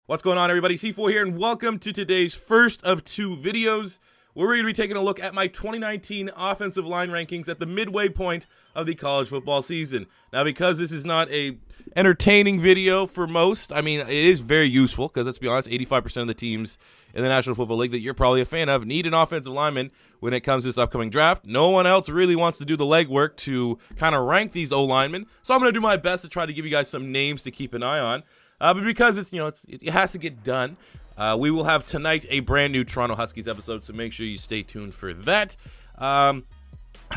What's going on, everybody? C4 here, and welcome to today's first of two videos where we're going to be taking a look at my 2019 offensive line rankings at the midway point of the college football season. Now, because this is not a entertaining video for most, I mean, it is very useful because, let's be honest, 85% of the teams in the National Football League that you're probably a fan of need an offensive lineman when it comes to this upcoming draft. No one else really wants to do the legwork to kind of rank these O-linemen, so I'm going to do my best to try to give you guys some names to keep an eye on. But because it has to get done, we will have tonight a brand new Toronto Huskies episode, so make sure you stay tuned for that. How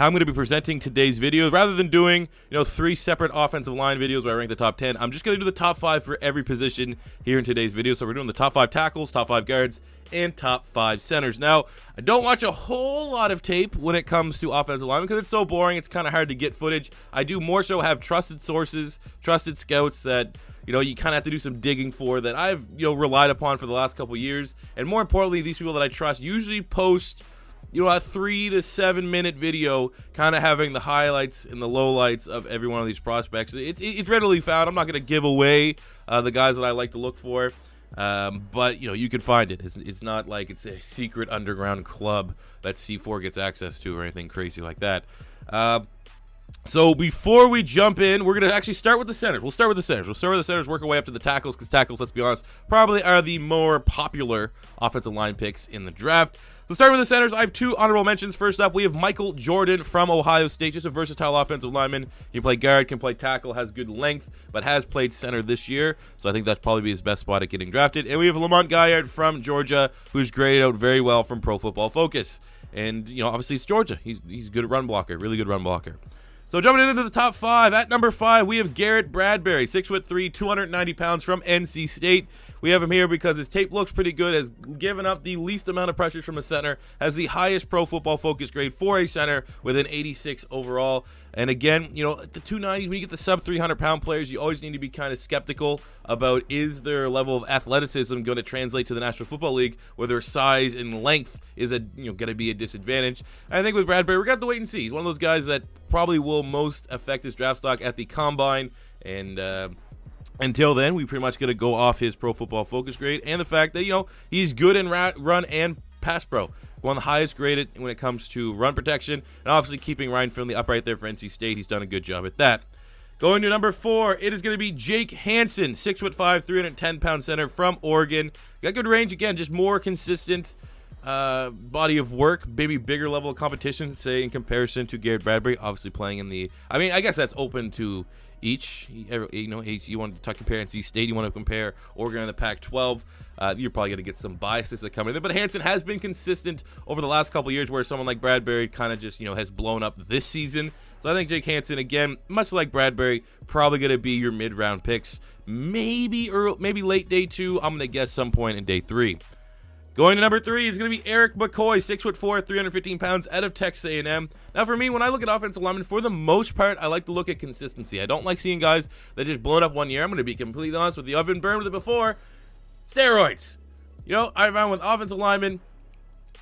I'm going to be presenting today's videos, rather than doing three separate offensive line videos where I rank the top 10, I'm just going to do the top 5 for every position here in today's video. So we're doing the top 5 tackles, top 5 guards, and top 5 centers. Now, I don't watch a whole lot of tape when it comes to offensive linemen because it's so boring. It's kind of hard to get footage. I do more so have trusted sources, trusted scouts that you kind of have to do some digging for, that I've relied upon for the last couple years. And more importantly, these people that I trust usually post a 3 to 7 minute video kind of having the highlights and the lowlights of every one of these prospects. It's readily found. I'm not going to give away the guys that I like to look for, but you can find it. It's not like it's a secret underground club that C4 gets access to or anything crazy like that. So before we jump in, we're going to actually start with the centers. We'll start with the centers, work our way up to the tackles, because tackles, let's be honest, probably are the more popular offensive line picks in the draft. So starting with the centers, I have 2 honorable mentions. First up, we have Michael Jordan from Ohio State, just a versatile offensive lineman. He can play guard, can play tackle, has good length, but has played center this year. So I think that's probably his best spot at getting drafted. And we have Lamont Gaillard from Georgia, who's graded out very well from Pro Football Focus. And, obviously it's Georgia. He's good at run blocker, really good run blocker. So jumping into the top 5, at number 5, we have Garrett Bradbury, 6'3", 290 pounds from NC State. We have him here because his tape looks pretty good, has given up the least amount of pressures from a center, has the highest Pro Football Focus grade for a center with an 86 overall. And again, at the 290, when you get the sub 300-pound players, you always need to be kind of skeptical about, is their level of athleticism going to translate to the National Football League, where their size and length is going to be a disadvantage. And I think with Bradbury, we're going to have to wait and see. He's one of those guys that probably will most affect his draft stock at the combine, and until then, we pretty much going to go off his Pro Football Focus grade and the fact that he's good in run and pass pro. One of the highest graded when it comes to run protection, and obviously keeping Ryan Finley upright there for NC State. He's done a good job at that. Going to number 4, it is going to be Jake Hansen, 6'5", 310-pound center from Oregon. Got good range, again, just more consistent body of work, maybe bigger level of competition, say, in comparison to Garrett Bradbury, obviously playing in the, I guess that's open to each. You want to compare NC State, you want to compare Oregon and the Pac-12. You're probably going to get some biases that come in there, but Hansen has been consistent over the last couple years, where someone like Bradbury kind of just has blown up this season. So I think Jake Hansen, again, much like Bradbury, probably going to be your mid-round picks, maybe late day 2. I'm going to guess some point in day 3. Going to number 3 is going to be Eric McCoy, 6'4", 315 pounds, out of Texas A&M. Now, for me, when I look at offensive linemen, for the most part, I like to look at consistency. I don't like seeing guys that just blown up one year. I'm going to be completely honest with you. I've been burned with it before. Steroids. I found with offensive linemen,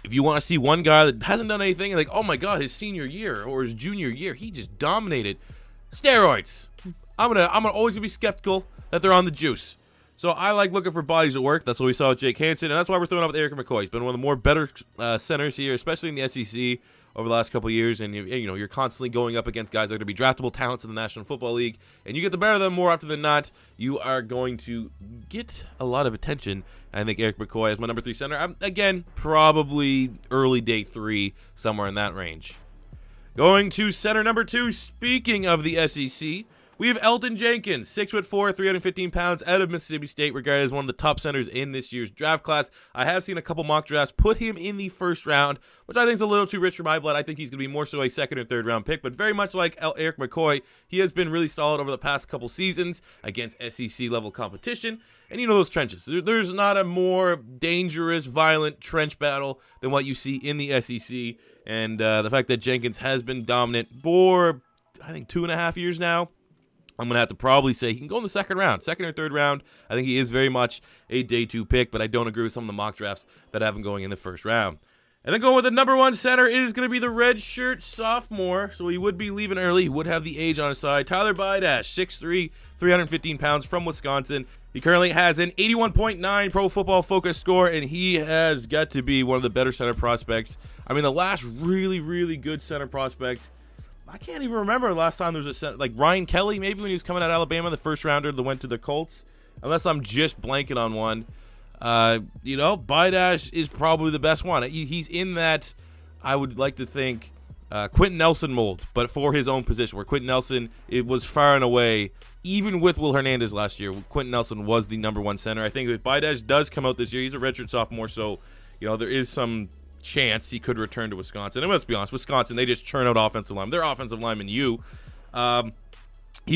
if you want to see one guy that hasn't done anything, like, oh my God, his senior year or his junior year, he just dominated. Steroids. I'm always gonna be skeptical that they're on the juice. So I like looking for bodies of work. That's what we saw with Jake Hansen, and that's why we're throwing up with Eric McCoy. He's been one of the more better centers here, especially in the SEC over the last couple of years. And you're constantly going up against guys that are going to be draftable talents in the National Football League, and you get the better of them more often than not, you are going to get a lot of attention. I think Eric McCoy is my number 3 center. Again, probably early day 3, somewhere in that range. Going to center number 2, speaking of the SEC, we have Elton Jenkins, 6'4", 315 pounds, out of Mississippi State, regarded as one of the top centers in this year's draft class. I have seen a couple mock drafts put him in the first round, which I think is a little too rich for my blood. I think he's going to be more so a second or third round pick, but very much like Eric McCoy, he has been really solid over the past couple seasons against SEC level competition. And those trenches. There's not a more dangerous, violent trench battle than what you see in the SEC. And the fact that Jenkins has been dominant for, I think, 2.5 years now, I'm going to have to probably say he can go in the second or third round. I think he is very much a day 2 pick, but I don't agree with some of the mock drafts that have him going in the first round. And then going with the number 1 center, it is going to be the redshirt sophomore, so he would be leaving early. He would have the age on his side. Tyler Biadasz, 6'3", 315 pounds from Wisconsin. He currently has an 81.9 Pro Football Focus score, and he has got to be one of the better center prospects. I mean, the last really, really good center prospect, I can't even remember the last time there was a center, like Ryan Kelly, maybe when he was coming out of Alabama, the first rounder that went to the Colts, unless I'm just blanking on one. Biadasz is probably the best one. He's in that, I would like to think, Quentin Nelson mold, but for his own position, where Quentin Nelson, it was far and away, even with Will Hernandez last year, Quentin Nelson was the number one center. I think if Biadasz does come out this year, he's a redshirt sophomore, so there is some chance he could return to Wisconsin. And let's be honest, Wisconsin, they just churn out offensive linemen. They're offensive lineman he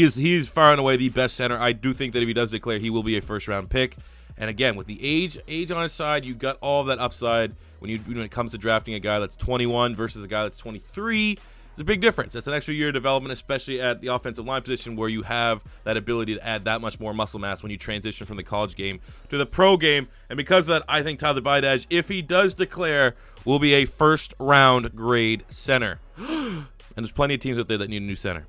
is far and away the best center. I do think that if he does declare, he will be a first-round pick. And again, with the age on his side, you got all of that upside when it comes to drafting a guy that's 21 versus a guy that's 23. It's a big difference. That's an extra year of development, especially at the offensive line position, where you have that ability to add that much more muscle mass when you transition from the college game to the pro game. And because of that, I think Tyler Biadasz, if he does declare, will be a first-round grade center. And there's plenty of teams out there that need a new center.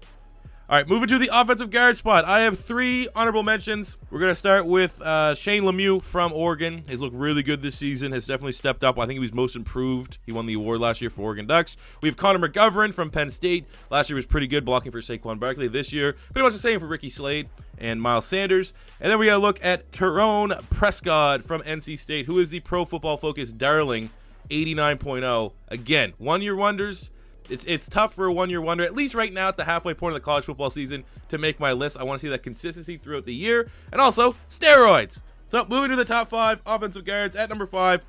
All right, moving to the offensive guard spot. I have 3 honorable mentions. We're going to start with Shane Lemieux from Oregon. He's looked really good this season, has definitely stepped up. I think he was most improved. He won the award last year for Oregon Ducks. We have Connor McGovern from Penn State. Last year was pretty good, blocking for Saquon Barkley. This year, pretty much the same for Ricky Slade and Miles Sanders. And then we got to look at Tyrone Prescott from NC State, who is the Pro Football Focus darling, 89.0. Again, one-year wonders. It's tough for a one-year wonder, at least right now at the halfway point of the college football season, to make my list. I want to see that consistency throughout the year. And also, steroids. So, moving to the top 5 offensive guards. At number 5,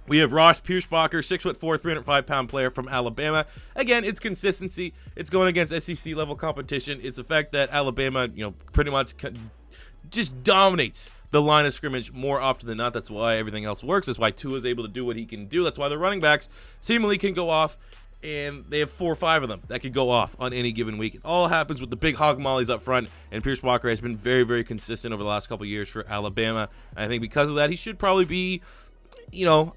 we have Ross Pierschbacher, 6'4", 305-pound player from Alabama. Again, it's consistency. It's going against SEC-level competition. It's the fact that Alabama, pretty much just dominates the line of scrimmage more often than not. That's why everything else works. That's why Tua is able to do what he can do. That's why the running backs seemingly can go off. And they have 4 or 5 of them that could go off on any given week. It all happens with the big hog mollies up front, and Pierschbacher has been very, very consistent over the last couple of years for Alabama. And I think because of that, he should probably be,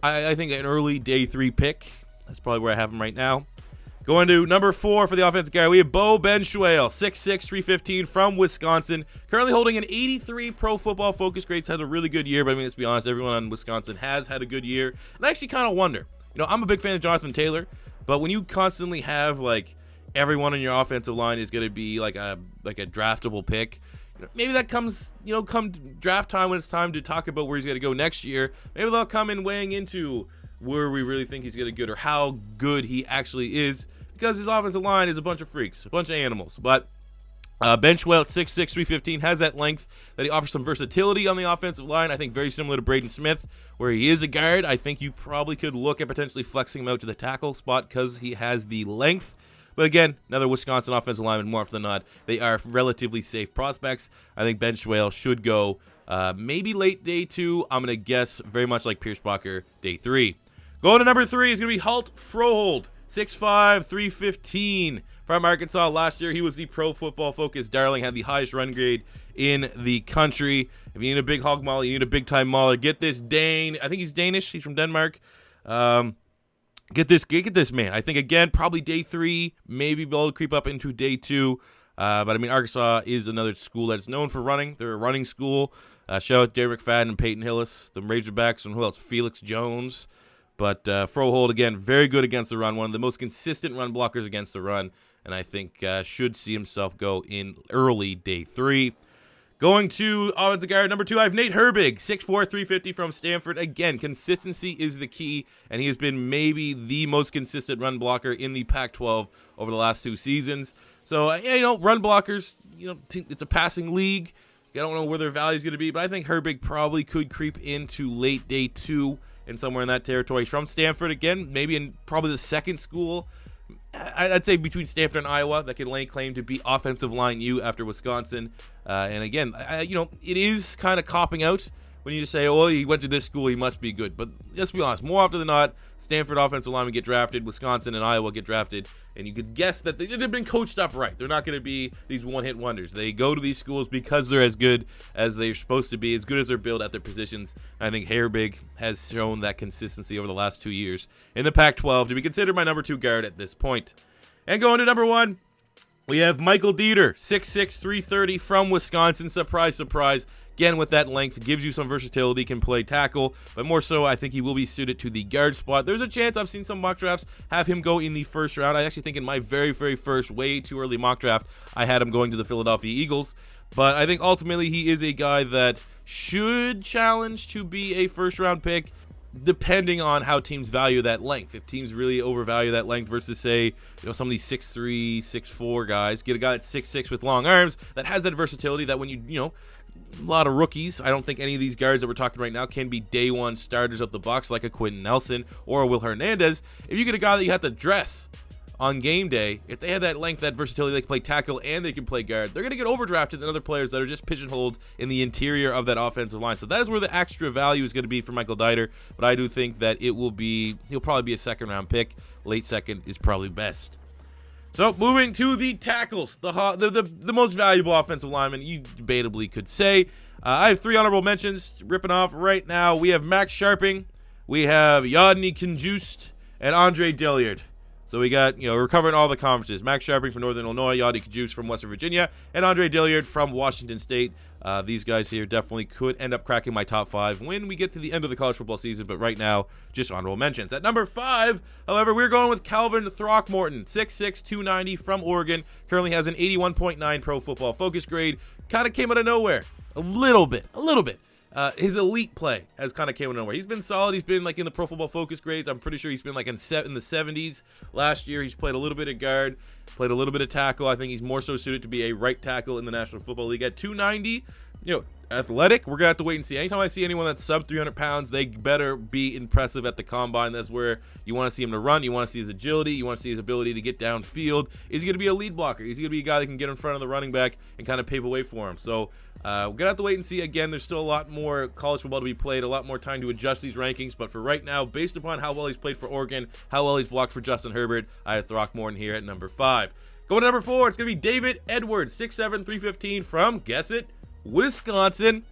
I think an early day 3 pick. That's probably where I have him right now. Going to number 4 for the offensive guy, we have Bo Benchuel, 6'6", 315 from Wisconsin. Currently holding an 83 Pro Football Focus grade. Had a really good year, but let's be honest, everyone on Wisconsin has had a good year. And I actually kind of wonder, I'm a big fan of Jonathan Taylor. But when you constantly have everyone on your offensive line is going to be like a draftable pick, maybe that comes come draft time when it's time to talk about where he's going to go next year. Maybe they'll come in weighing into where we really think he's going to good or how good he actually is, because his offensive line is a bunch of freaks, a bunch of animals. But Benchuel at 6'6", 315 has that length that he offers some versatility on the offensive line. I think very similar to Braden Smith, where he is a guard. I think you probably could look at potentially flexing him out to the tackle spot because he has the length. But again, another Wisconsin offensive lineman, more often than not, they are relatively safe prospects. I think Benchuel should go maybe late day 2. I'm going to guess very much like Pierschbacher, day 3. Going to number 3 is going to be Halt Frohold, 6'5", 315. From Arkansas. Last year, he was the Pro Football Focus darling, had the highest run grade in the country. If you need a big hog molly, you need a big-time mauler, get this Dane. I think he's Danish. He's from Denmark. Get this man. I think, again, probably day 3, maybe be able to creep up into day 2. But, Arkansas is another school that's known for running. They're a running school. Shout out Derek McFadden and Peyton Hillis, the Razorbacks, and who else? Felix Jones. But Frohold, again, very good against the run. One of the most consistent run blockers against the run. And I think should see himself go in early day 3. Going to offensive guard number 2, I have Nate Herbig, 6'4", 350 from Stanford. Again, consistency is the key, and he has been maybe the most consistent run blocker in the Pac-12 over the last 2 seasons. So, run blockers, it's a passing league. I don't know where their value is going to be, but I think Herbig probably could creep into late day 2 and somewhere in that territory. From Stanford, again, maybe in probably the second school. I'd say between Stanford and Iowa that can lay claim to be offensive line U after Wisconsin. And again, it is kind of copping out when you just say, oh, he went to this school, he must be good. But let's be honest, more often than not, Stanford offensive linemen get drafted, Wisconsin and Iowa get drafted, and you could guess that they've been coached up right. They're not going to be these one-hit wonders. They go to these schools because they're as good as they're supposed to be, as good as they're built at their positions. And I think Herbig has shown that consistency over the last 2 years in the Pac-12 to be considered my number 2 guard at this point. And going to number 1, We have Michael Dieter, 6'6", 330 from Wisconsin. Surprise, surprise. Again, with that length, gives you some versatility, can play tackle, but more so, I think he will be suited to the guard spot. There's a chance, I've seen some mock drafts have him go in the first round. I actually think in my very, very first, way too early mock draft, I had him going to the Philadelphia Eagles. But I think ultimately he is a guy that should challenge to be a first-round pick, depending on how teams value that length. If teams really overvalue that length versus, say, some of these 6'3", 6'4" guys, get a guy that's 6'6" with long arms that has that versatility that when a lot of rookies, I don't think any of these guards that we're talking right now can be day one starters out the box like a Quentin Nelson or a Will Hernandez. If you get a guy that you have to dress on game day, if they have that length, that versatility, they can play tackle and they can play guard, they're going to get overdrafted than other players that are just pigeonholed in the interior of that offensive line. So that is where the extra value is going to be for Michael Dieter. But I do think that he'll probably be a second-round pick. Late second is probably best. So moving to the tackles, the most valuable offensive lineman you debatably could say. I have 3 honorable mentions ripping off right now. We have Max Sharping, we have Yodny Kinjust, and Andre Dillard. So we got, we're covering all the conferences. Max Sharping from Northern Illinois, Yodny Kinjust from Western Virginia, and Andre Dillard from Washington State. These guys here definitely could end up cracking my top 5 when we get to the end of the college football season, but right now, just honorable mentions. At number 5, however, we're going with Calvin Throckmorton, 6'6", 290 from Oregon, currently has an 81.9 Pro Football Focus grade, kind of came out of nowhere, a little bit. His elite play has kind of came out of nowhere. He's been solid. He's been like in the Pro Football Focus grades. I'm pretty sure he's been like in the 70s. Last year, he's played a little bit of guard, played a little bit of tackle. I think he's more so suited to be a right tackle in the National Football League. At 290, athletic, we're going to have to wait and see. Anytime I see anyone that's sub 300 pounds, they better be impressive at the combine. That's where you want to see him to run. You want to see his agility. You want to see his ability to get downfield. Is he going to be a lead blocker? Is he going to be a guy that can get in front of the running back and kind of pave a way for him? So we're going to have to wait and see. Again, there's still a lot more college football to be played, a lot more time to adjust these rankings. But for right now, based upon how well he's played for Oregon, how well he's blocked for Justin Herbert, I have Throckmorton here at number 5. Going to number 4, it's going to be David Edwards, 6'7", 315 from, guess it, Wisconsin.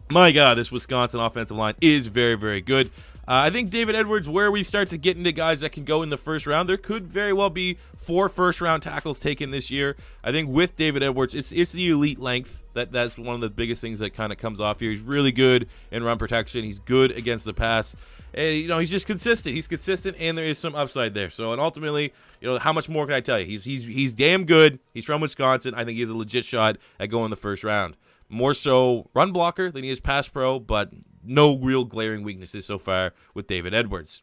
My God, this Wisconsin offensive line is very, very good. I think David Edwards, where we start to get into guys that can go in the first round, there could very well be 4 first-round tackles taken this year. I think with David Edwards, it's the elite length. That's one of the biggest things that kind of comes off here. He's really good in run protection. He's good against the pass. And, he's just consistent. He's consistent, and there is some upside there. So, and ultimately, how much more can I tell you? He's damn good. He's from Wisconsin. I think he has a legit shot at going the first round. More so run blocker than he is pass pro, but no real glaring weaknesses so far with David Edwards.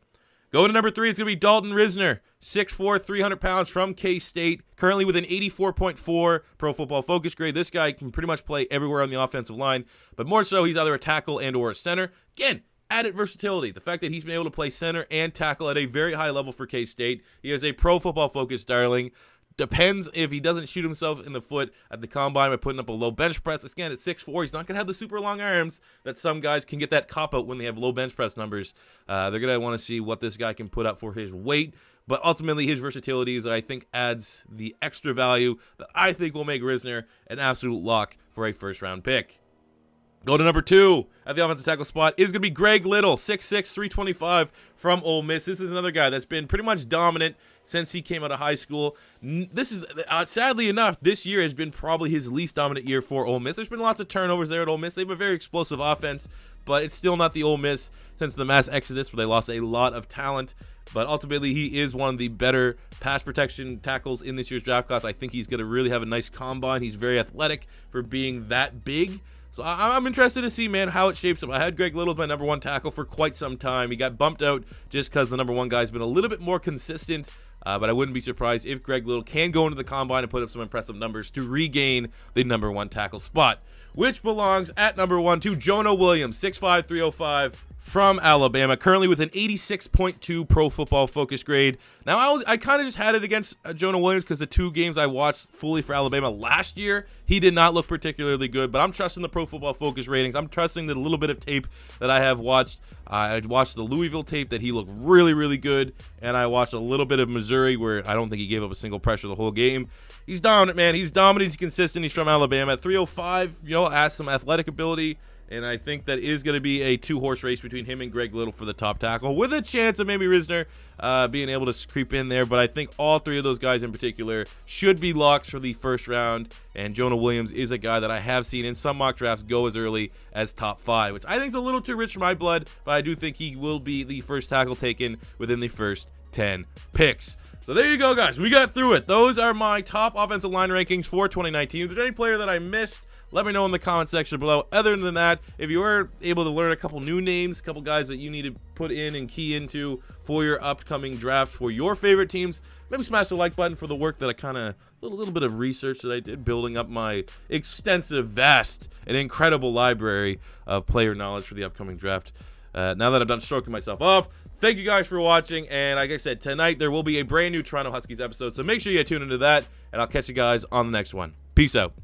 Going to number 3, it's going to be Dalton Risner, 6'4", 300 pounds from K-State, currently with an 84.4 Pro Football Focus grade. This guy can pretty much play everywhere on the offensive line, but more so he's either a tackle and or a center. Again, added versatility. The fact that he's been able to play center and tackle at a very high level for K-State. He is a Pro Football Focus darling. Depends if he doesn't shoot himself in the foot at the combine by putting up a low bench press. Again, at 6'4", he's not going to have the super long arms that some guys can get that cop-out when they have low bench press numbers. They're going to want to see what this guy can put up for his weight. But ultimately, his versatility is, I think, adds the extra value that I think will make Risner an absolute lock for a first-round pick. Go to number 2 at the offensive tackle spot is going to be Greg Little, 6'6", 325 from Ole Miss. This is another guy that's been pretty much dominant since he came out of high school. This is, sadly enough, this year has been probably his least dominant year for Ole Miss. There's been lots of turnovers there at Ole Miss. They have a very explosive offense, but it's still not the Ole Miss since the mass exodus where they lost a lot of talent. But ultimately, he is one of the better pass protection tackles in this year's draft class. I think he's going to really have a nice combine. He's very athletic for being that big. So I'm interested to see, man, how it shapes up. I had Greg Little as my number 1 tackle for quite some time. He got bumped out just because the number 1 guy's been a little bit more consistent. But I wouldn't be surprised if Greg Little can go into the combine and put up some impressive numbers to regain the number 1 tackle spot, which belongs at number 1 to Jonah Williams, 6'5", 305 from Alabama, currently with an 86.2 Pro Football Focus grade. Now, I kind of just had it against Jonah Williams because the 2 games I watched fully for Alabama last year, he did not look particularly good, but I'm trusting the Pro Football Focus ratings. I'm trusting the little bit of tape that I have watched. I watched the Louisville tape that he looked really, really good, and I watched a little bit of Missouri where I don't think he gave up a single pressure the whole game. He's dominant, man. He's dominant. He's consistent. He's from Alabama. At 305, has some athletic ability. and I think that is going to be a two-horse race between him and Greg Little for the top tackle, with a chance of maybe Risner being able to creep in there. But I think all three of those guys in particular should be locks for the first round, and Jonah Williams is a guy that I have seen in some mock drafts go as early as top 5, which I think is a little too rich for my blood, but I do think he will be the first tackle taken within the first 10 picks. So there you go, guys. We got through it. Those are my top offensive line rankings for 2019. If there's any player that I missed, let me know in the comment section below. Other than that, if you were able to learn a couple new names, a couple guys that you need to put in and key into for your upcoming draft for your favorite teams, maybe smash the like button for the work that I kind of, a little bit of research that I did, building up my extensive, vast, and incredible library of player knowledge for the upcoming draft. Now that I'm done stroking myself off, thank you guys for watching, and like I said, tonight there will be a brand new Toronto Huskies episode, so make sure you tune into that, and I'll catch you guys on the next one. Peace out.